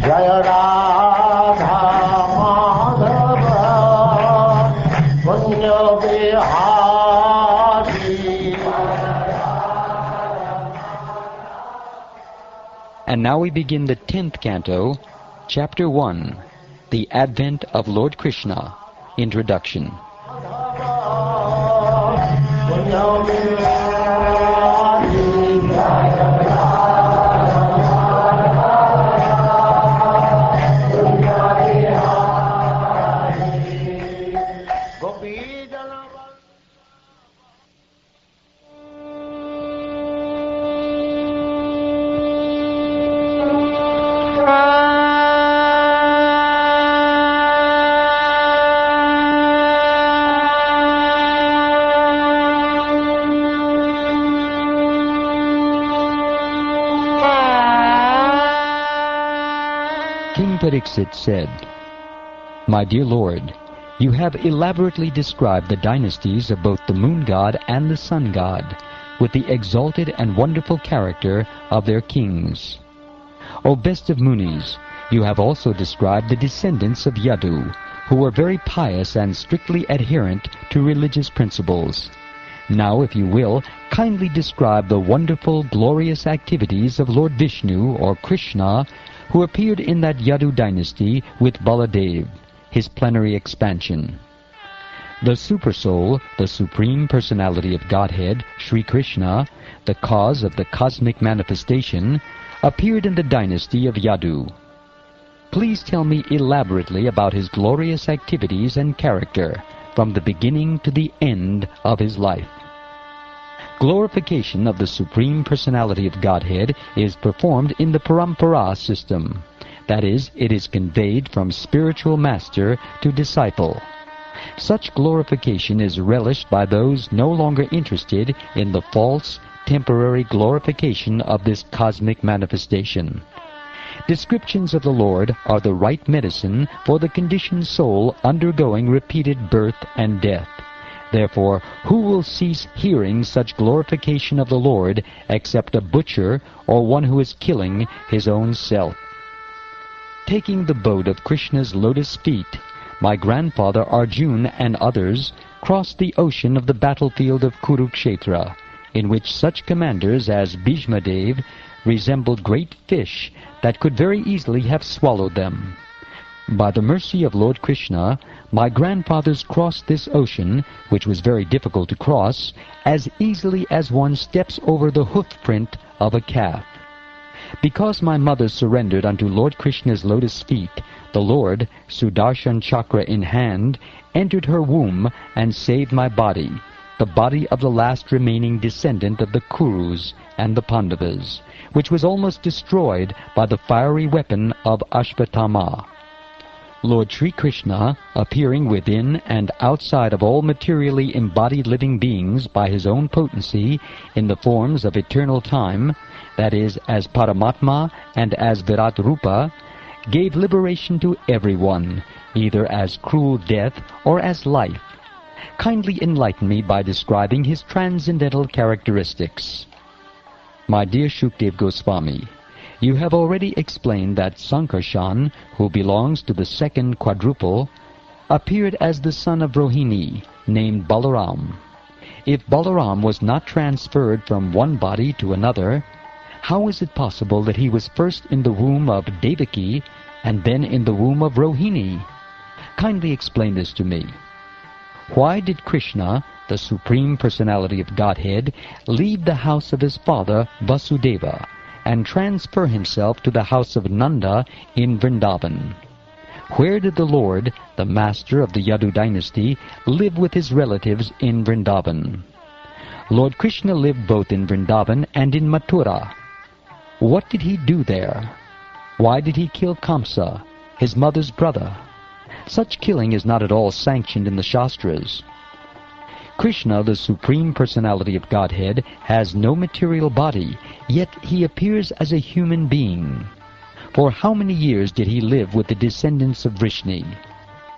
Jaya Radha Madhava Punya Vihari. And now we begin the 10th canto, Chapter 1, The Advent of Lord Krishna, Introduction. King Pariksit said, "My dear Lord, you have elaborately described the dynasties of both the moon god and the sun god, with the exalted and wonderful character of their kings. O best of Munis, you have also described the descendants of Yadu, who were very pious and strictly adherent to religious principles. Now, if you will, kindly describe the wonderful, glorious activities of Lord Vishnu, or Krishna, who appeared in that Yadu dynasty with Baladev, his plenary expansion. The Supersoul, the Supreme Personality of Godhead, Sri Krishna, the cause of the cosmic manifestation, appeared in the dynasty of Yadu. Please tell me elaborately about his glorious activities and character, from the beginning to the end of his life." Glorification of the Supreme Personality of Godhead is performed in the Parampara system. That is, it is conveyed from spiritual master to disciple. Such glorification is relished by those no longer interested in the false, temporary glorification of this cosmic manifestation. Descriptions of the Lord are the right medicine for the conditioned soul undergoing repeated birth and death. Therefore, who will cease hearing such glorification of the Lord except a butcher or one who is killing his own self? Taking the boat of Krishna's lotus feet, my grandfather Arjun and others crossed the ocean of the battlefield of Kurukshetra, in which such commanders as Bhishmadev resembled great fish that could very easily have swallowed them. By the mercy of Lord Krishna, my grandfathers crossed this ocean, which was very difficult to cross, as easily as one steps over the hoof-print of a calf. Because my mother surrendered unto Lord Krishna's lotus feet, the Lord, Sudarshan Chakra in hand, entered her womb and saved my body, the body of the last remaining descendant of the Kurus and the Pandavas, which was almost destroyed by the fiery weapon of Ashvatthama. Lord Sri Krishna, appearing within and outside of all materially embodied living beings by his own potency in the forms of eternal time, that is, as Paramatma and as Virat Rupa, gave liberation to everyone, either as cruel death or as life. Kindly enlighten me by describing his transcendental characteristics. My dear Shukdev Goswami, you have already explained that Sankarshan, who belongs to the second quadruple, appeared as the son of Rohini, named Balaram. If Balaram was not transferred from one body to another, how is it possible that he was first in the womb of Devaki and then in the womb of Rohini? Kindly explain this to me. Why did Krishna, the Supreme Personality of Godhead, leave the house of his father Vasudeva and transfer himself to the house of Nanda in Vrindavan? Where did the Lord, the master of the Yadu dynasty, live with his relatives in Vrindavan? Lord Krishna lived both in Vrindavan and in Mathura. What did he do there? Why did he kill Kamsa, his mother's brother? Such killing is not at all sanctioned in the Shastras. Krishna, the Supreme Personality of Godhead, has no material body, yet he appears as a human being. For how many years did he live with the descendants of Vrishni?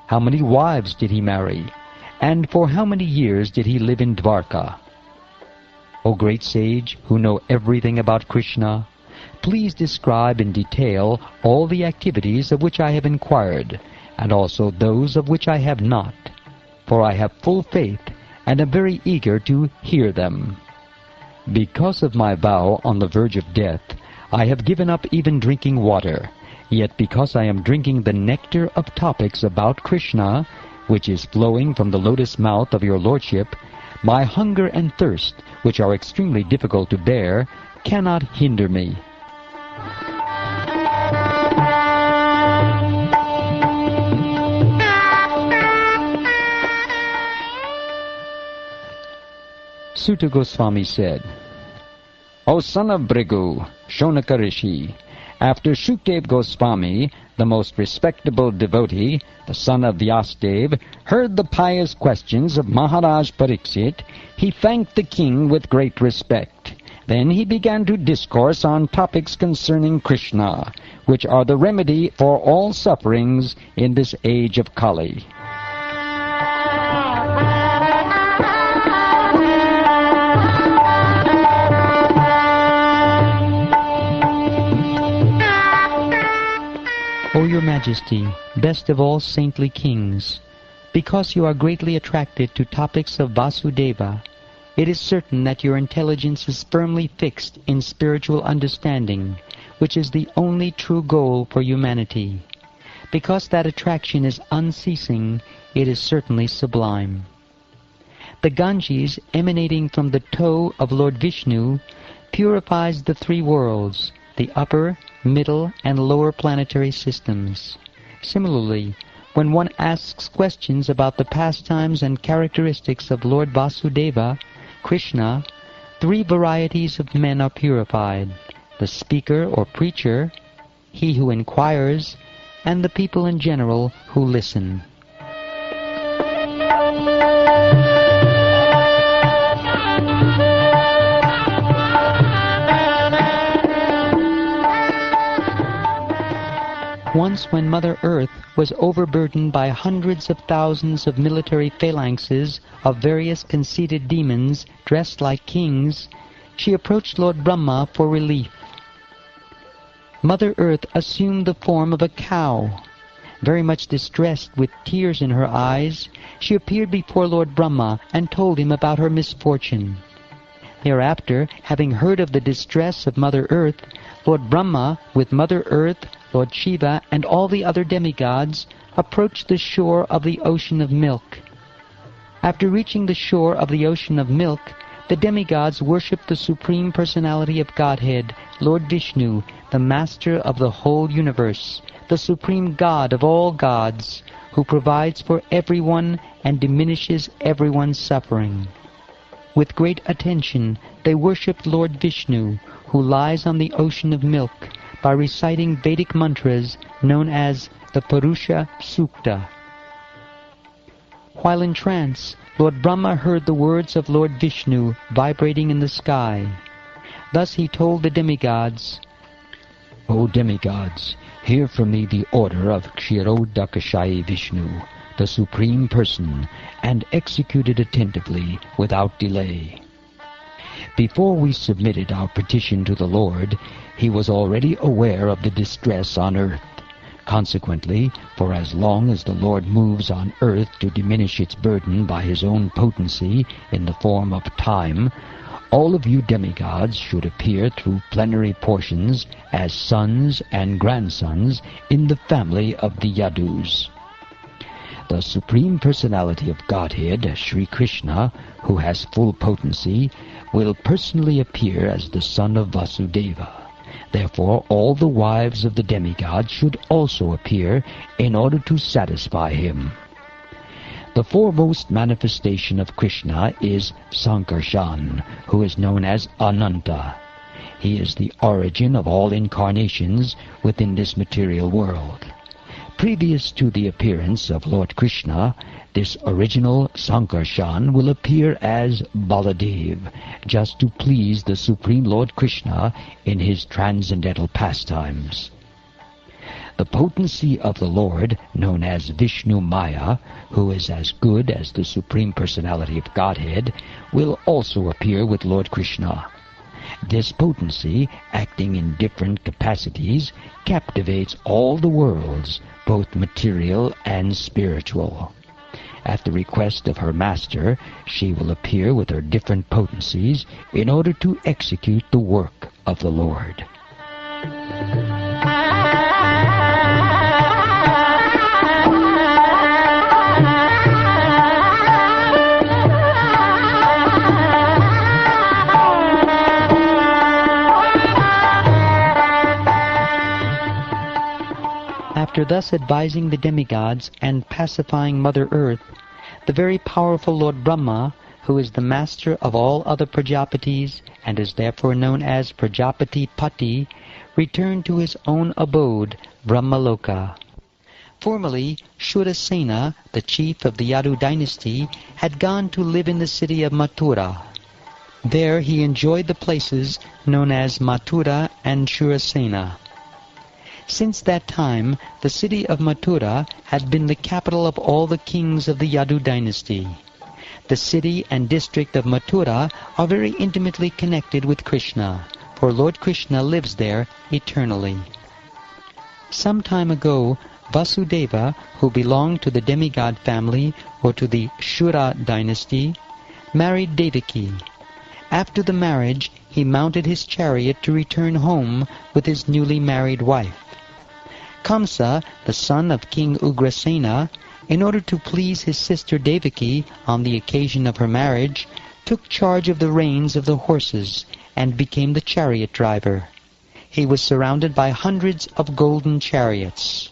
How many wives did he marry? And for how many years did he live in Dwarka? O great sage, who know everything about Krishna, please describe in detail all the activities of which I have inquired, and also those of which I have not, for I have full faith and am very eager to hear them. Because of my vow on the verge of death, I have given up even drinking water, yet because I am drinking the nectar of topics about Krishna, which is flowing from the lotus mouth of your lordship, my hunger and thirst, which are extremely difficult to bear, cannot hinder me. Sutta Goswami said, O son of Bhrigu, Shonaka Rishi, after Shukdev Goswami, the most respectable devotee, the son of Vyasadeva, heard the pious questions of Maharaj Pariksit, he thanked the king with great respect. Then he began to discourse on topics concerning Krishna, which are the remedy for all sufferings in this age of Kali. O your Majesty, best of all saintly kings, because you are greatly attracted to topics of Vasudeva, it is certain that your intelligence is firmly fixed in spiritual understanding, which is the only true goal for humanity. Because that attraction is unceasing, it is certainly sublime. The Ganges emanating from the toe of Lord Vishnu purifies the three worlds, the upper, middle, and lower planetary systems. Similarly, when one asks questions about the pastimes and characteristics of Lord Vasudeva, Krishna, three varieties of men are purified: the speaker or preacher, he who inquires, and the people in general who listen. Once when Mother Earth was overburdened by hundreds of thousands of military phalanxes of various conceited demons dressed like kings, she approached Lord Brahma for relief. Mother Earth assumed the form of a cow. Very much distressed, with tears in her eyes, she appeared before Lord Brahma and told him about her misfortune. Thereafter, having heard of the distress of Mother Earth, Lord Brahma, with Mother Earth, Lord Shiva, and all the other demigods, approached the shore of the ocean of milk. After reaching the shore of the ocean of milk, the demigods worshipped the Supreme Personality of Godhead, Lord Vishnu, the Master of the whole universe, the Supreme God of all gods, who provides for everyone and diminishes everyone's suffering. With great attention, they worshipped Lord Vishnu, who lies on the ocean of milk, by reciting Vedic mantras known as the Purusha Sukta. While in trance, Lord Brahma heard the words of Lord Vishnu vibrating in the sky. Thus he told the demigods, O demigods, hear from me the order of Kshirodakashayi Vishnu, the Supreme Person, and execute it attentively without delay. Before we submitted our petition to the Lord, he was already aware of the distress on earth. Consequently, for as long as the Lord moves on earth to diminish its burden by his own potency in the form of time, all of you demigods should appear through plenary portions as sons and grandsons in the family of the Yadus. The Supreme Personality of Godhead, Sri Krishna, who has full potency, will personally appear as the son of Vasudeva. Therefore, all the wives of the demigods should also appear in order to satisfy him. The foremost manifestation of Krishna is Sankarshan, who is known as Ananta. He is the origin of all incarnations within this material world. Previous to the appearance of Lord Krishna, this original Sankarshan will appear as Baladev, just to please the Supreme Lord Krishna in his transcendental pastimes. The potency of the Lord, known as Vishnu Maya, who is as good as the Supreme Personality of Godhead, will also appear with Lord Krishna. This potency, acting in different capacities, captivates all the worlds, both material and spiritual. At the request of her master, she will appear with her different potencies in order to execute the work of the Lord. After thus advising the demigods and pacifying Mother Earth, the very powerful Lord Brahma, who is the master of all other Prajapatis and is therefore known as Prajapati Pati, returned to his own abode, Brahmaloka. Formerly, Shurasena, the chief of the Yadu dynasty, had gone to live in the city of Mathura. There he enjoyed the places known as Mathura and Shurasena. Since that time, the city of Mathura had been the capital of all the kings of the Yadu dynasty. The city and district of Mathura are very intimately connected with Krishna, for Lord Krishna lives there eternally. Some time ago, Vasudeva, who belonged to the demigod family or to the Shura dynasty, married Devaki. After the marriage, he mounted his chariot to return home with his newly married wife. Kamsa, the son of King Ugrasena, in order to please his sister Devaki on the occasion of her marriage, took charge of the reins of the horses and became the chariot driver. He was surrounded by hundreds of golden chariots.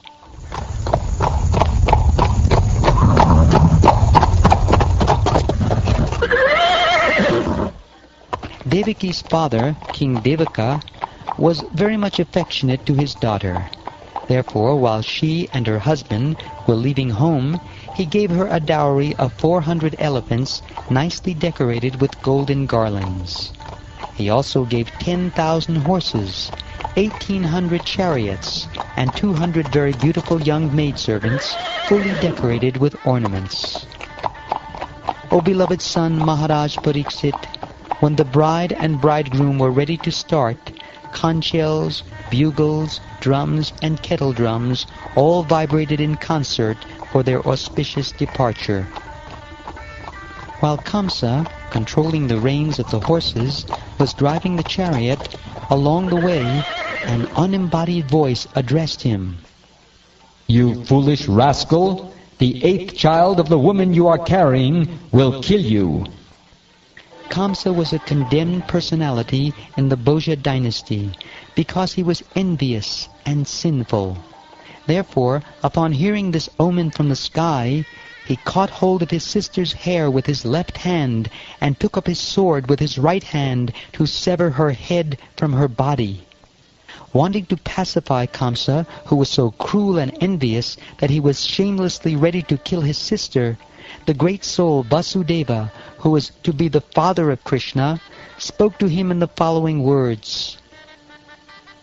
Devaki's father, King Devaka, was very much affectionate to his daughter. Therefore, while she and her husband were leaving home, he gave her a dowry of 400 elephants nicely decorated with golden garlands. He also gave 10,000 horses, 1,800 chariots, and 200 very beautiful young maidservants fully decorated with ornaments. O beloved son Maharaj Pariksit, when the bride and bridegroom were ready to start, conch shells, bugles, drums, and kettle drums all vibrated in concert for their auspicious departure. While Kamsa, controlling the reins of the horses, was driving the chariot, along the way an unembodied voice addressed him. "You foolish rascal! The 8th child of the woman you are carrying will kill you." Kamsa was a condemned personality in the Bhoja dynasty because he was envious and sinful. Therefore, upon hearing this omen from the sky, he caught hold of his sister's hair with his left hand and took up his sword with his right hand to sever her head from her body. Wanting to pacify Kamsa, who was so cruel and envious that he was shamelessly ready to kill his sister, the great soul Vasudeva, who was to be the father of Krishna, spoke to him in the following words.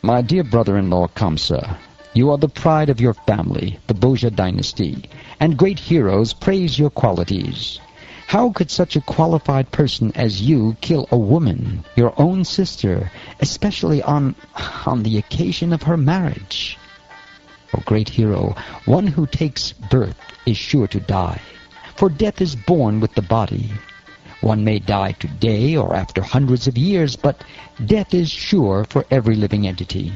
"My dear brother-in-law Kamsa, you are the pride of your family, the Bhoja dynasty, and great heroes praise your qualities. How could such a qualified person as you kill a woman, your own sister, especially on the occasion of her marriage? O great hero, one who takes birth is sure to die, for death is born with the body. One may die today or after hundreds of years, but death is sure for every living entity.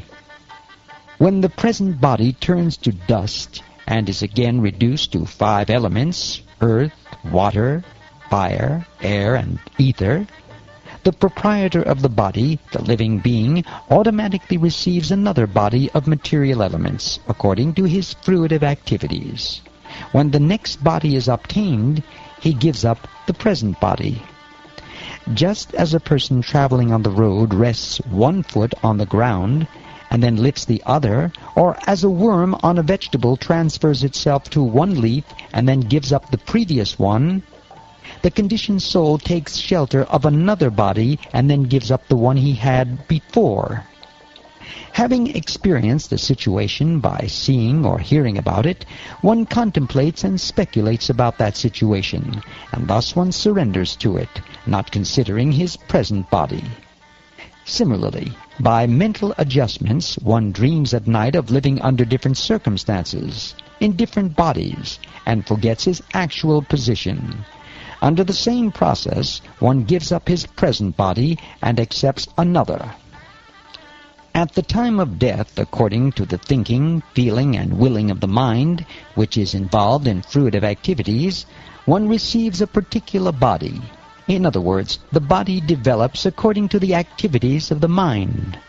When the present body turns to dust and is again reduced to 5 elements, earth, water, fire, air, and ether, the proprietor of the body, the living being, automatically receives another body of material elements according to his fruitive activities. When the next body is obtained, he gives up the present body. Just as a person traveling on the road rests one foot on the ground and then lifts the other, or as a worm on a vegetable transfers itself to one leaf and then gives up the previous one, the conditioned soul takes shelter of another body and then gives up the one he had before. Having experienced the situation by seeing or hearing about it, one contemplates and speculates about that situation, and thus one surrenders to it, not considering his present body. Similarly, by mental adjustments, one dreams at night of living under different circumstances, in different bodies, and forgets his actual position. Under the same process, one gives up his present body and accepts another. At the time of death, according to the thinking, feeling, and willing of the mind, which is involved in fruitive activities, one receives a particular body. In other words, the body develops according to the activities of the mind.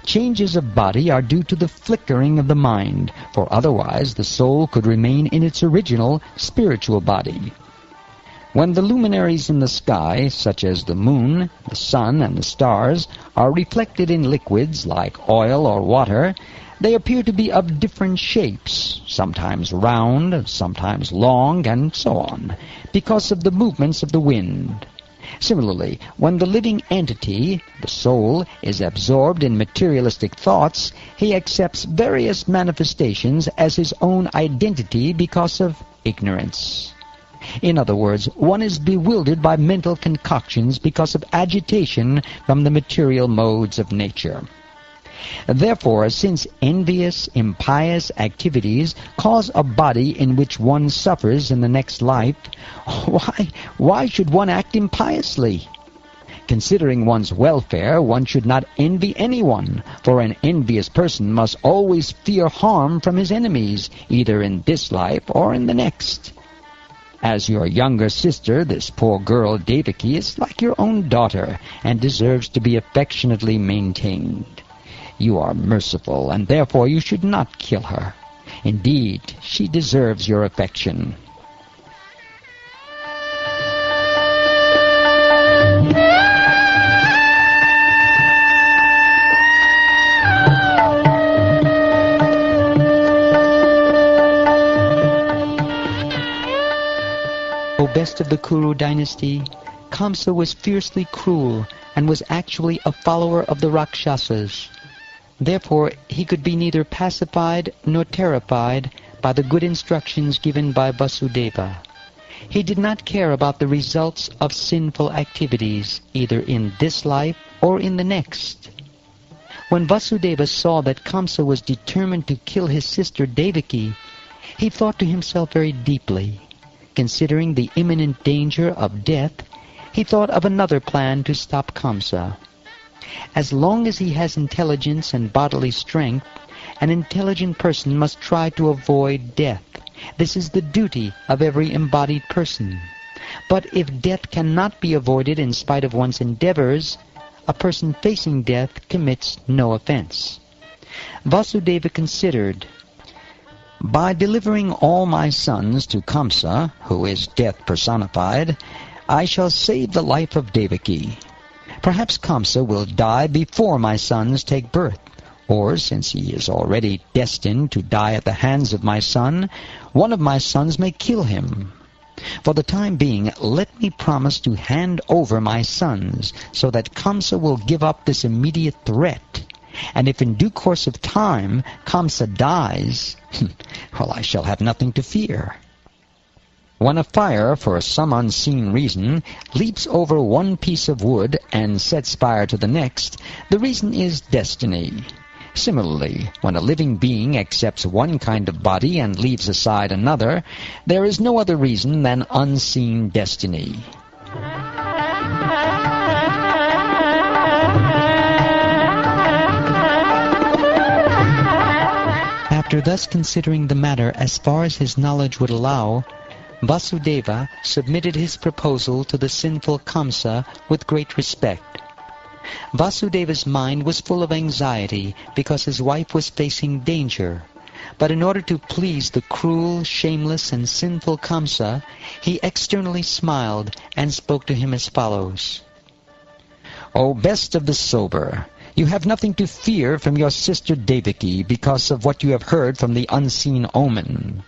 Changes of body are due to the flickering of the mind, for otherwise the soul could remain in its original spiritual body. When the luminaries in the sky, such as the moon, the sun, and the stars, are reflected in liquids like oil or water, they appear to be of different shapes, sometimes round, sometimes long, and so on, because of the movements of the wind. Similarly, when the living entity, the soul, is absorbed in materialistic thoughts, he accepts various manifestations as his own identity because of ignorance. In other words, one is bewildered by mental concoctions because of agitation from the material modes of nature. Therefore, since envious, impious activities cause a body in which one suffers in the next life, why should one act impiously? Considering one's welfare, one should not envy anyone, for an envious person must always fear harm from his enemies, either in this life or in the next. As your younger sister, this poor girl Devaki is like your own daughter, and deserves to be affectionately maintained. You are merciful, and therefore you should not kill her. Indeed, she deserves your affection. O best of the Kuru dynasty, Kamsa was fiercely cruel and was actually a follower of the Rakshasas. Therefore, he could be neither pacified nor terrified by the good instructions given by Vasudeva. He did not care about the results of sinful activities, either in this life or in the next. When Vasudeva saw that Kamsa was determined to kill his sister Devaki, he thought to himself very deeply. Considering the imminent danger of death, he thought of another plan to stop Kamsa. As long as he has intelligence and bodily strength, an intelligent person must try to avoid death. This is the duty of every embodied person. But if death cannot be avoided in spite of one's endeavors, a person facing death commits no offense. Vasudeva considered, by delivering all my sons to Kamsa, who is death personified, I shall save the life of Devaki. Perhaps Kamsa will die before my sons take birth, or since he is already destined to die at the hands of my son, one of my sons may kill him. For the time being, let me promise to hand over my sons, so that Kamsa will give up this immediate threat. And if in due course of time Kamsa dies, well, I shall have nothing to fear. When a fire, for some unseen reason, leaps over one piece of wood and sets fire to the next, the reason is destiny. Similarly, when a living being accepts one kind of body and leaves aside another, there is no other reason than unseen destiny. After thus considering the matter as far as his knowledge would allow, Vasudeva submitted his proposal to the sinful Kamsa with great respect. Vasudeva's mind was full of anxiety because his wife was facing danger, but in order to please the cruel, shameless, and sinful Kamsa, he externally smiled and spoke to him as follows. O best of the sober, you have nothing to fear from your sister Devaki because of what you have heard from the unseen omen.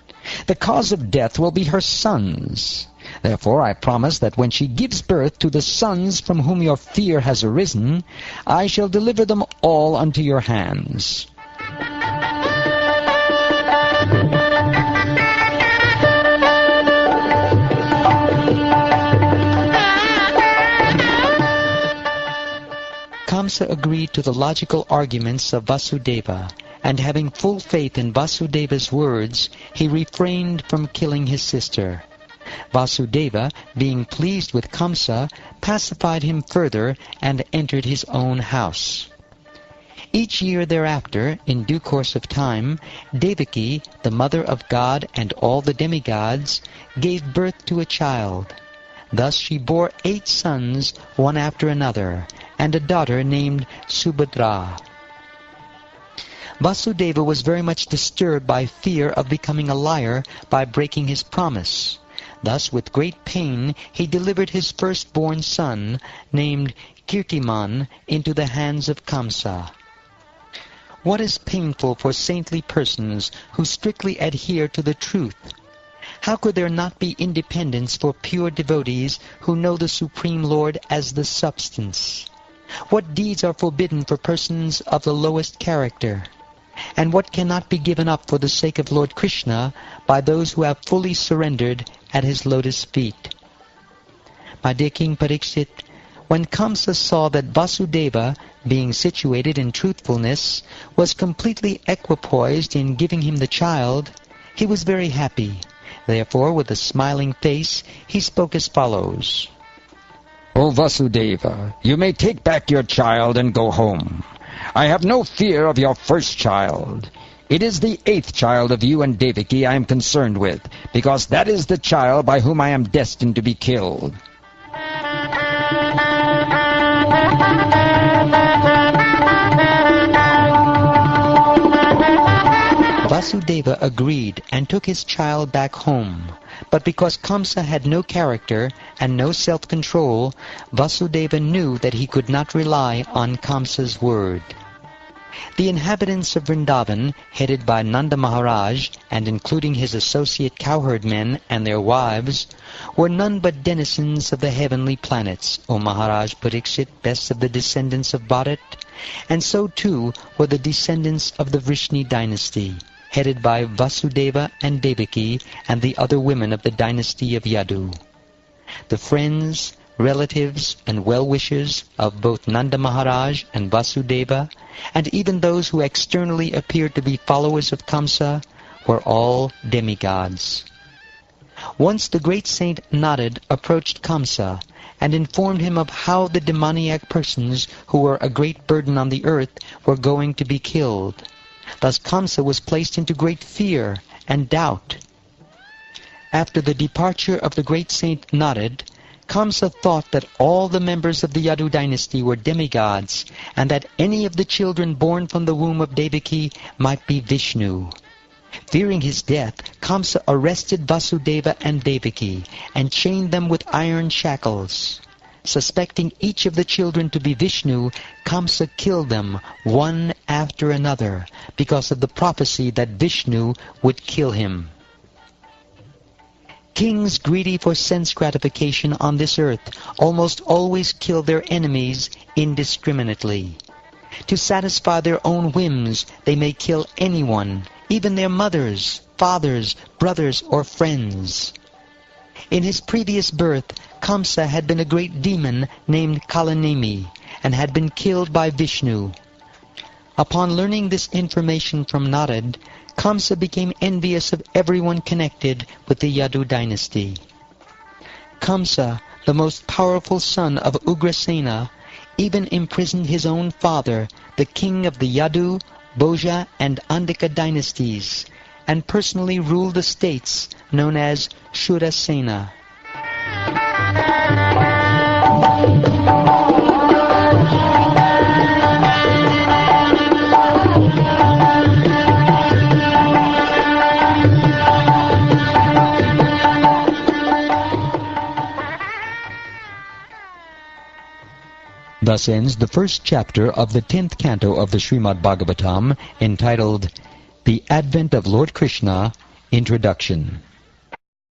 The cause of death will be her sons. Therefore I promise that when she gives birth to the sons from whom your fear has arisen, I shall deliver them all unto your hands. Kamsa agreed to the logical arguments of Vasudeva, and having full faith in Vasudeva's words, he refrained from killing his sister. Vasudeva, being pleased with Kamsa, pacified him further and entered his own house. Each year thereafter, in due course of time, Devaki, the mother of God and all the demigods, gave birth to a child. Thus she bore 8 sons, one after another, and a daughter named Subhadra. Vasudeva was very much disturbed by fear of becoming a liar by breaking his promise. Thus, with great pain, he delivered his firstborn son, named Kirtiman, into the hands of Kamsa. What is painful for saintly persons who strictly adhere to the truth? How could there not be independence for pure devotees who know the Supreme Lord as the substance? What deeds are forbidden for persons of the lowest character? And what cannot be given up for the sake of Lord Krishna by those who have fully surrendered at his lotus feet? My dear King Parikshit, when Kamsa saw that Vasudeva, being situated in truthfulness, was completely equipoised in giving him the child, he was very happy. Therefore, with a smiling face, he spoke as follows. O Vasudeva, you may take back your child and go home. I have no fear of your first child. It is the 8th child of you and Devaki I am concerned with, because that is the child by whom I am destined to be killed. Vasudeva agreed and took his child back home. But because Kamsa had no character and no self-control, Vasudeva knew that he could not rely on Kamsa's word. The inhabitants of Vrindavan, headed by Nanda Maharaj, and including his associate cowherd men and their wives, were none but denizens of the heavenly planets, O Maharaj Parikshit, best of the descendants of Bharat, and so too were the descendants of the Vrishni dynasty, headed by Vasudeva and Devaki and the other women of the dynasty of Yadu. The friends, relatives, and well-wishers of both Nanda Maharaj and Vasudeva, and even those who externally appeared to be followers of Kamsa, were all demigods. Once the great saint Narad approached Kamsa and informed him of how the demoniac persons who were a great burden on the earth were going to be killed. Thus Kamsa was placed into great fear and doubt. After the departure of the great saint Narad, Kamsa thought that all the members of the Yadu dynasty were demigods, and that any of the children born from the womb of Devaki might be Vishnu. Fearing his death, Kamsa arrested Vasudeva and Devaki and chained them with iron shackles. Suspecting each of the children to be Vishnu, Kamsa killed them one after another because of the prophecy that Vishnu would kill him. Kings greedy for sense gratification on this earth almost always kill their enemies indiscriminately. To satisfy their own whims, they may kill anyone, even their mothers, fathers, brothers, or friends. In his previous birth, Kamsa had been a great demon named Kalanemi, and had been killed by Vishnu. Upon learning this information from Narad, Kamsa became envious of everyone connected with the Yadu dynasty. Kamsa, the most powerful son of Ugrasena, even imprisoned his own father, the king of the Yadu, Bhoja, and Andika dynasties, and personally ruled the states known as Shurasena. Thus ends the first chapter of the 10th canto of the Srimad Bhagavatam, entitled The Advent of Lord Krishna, Introduction.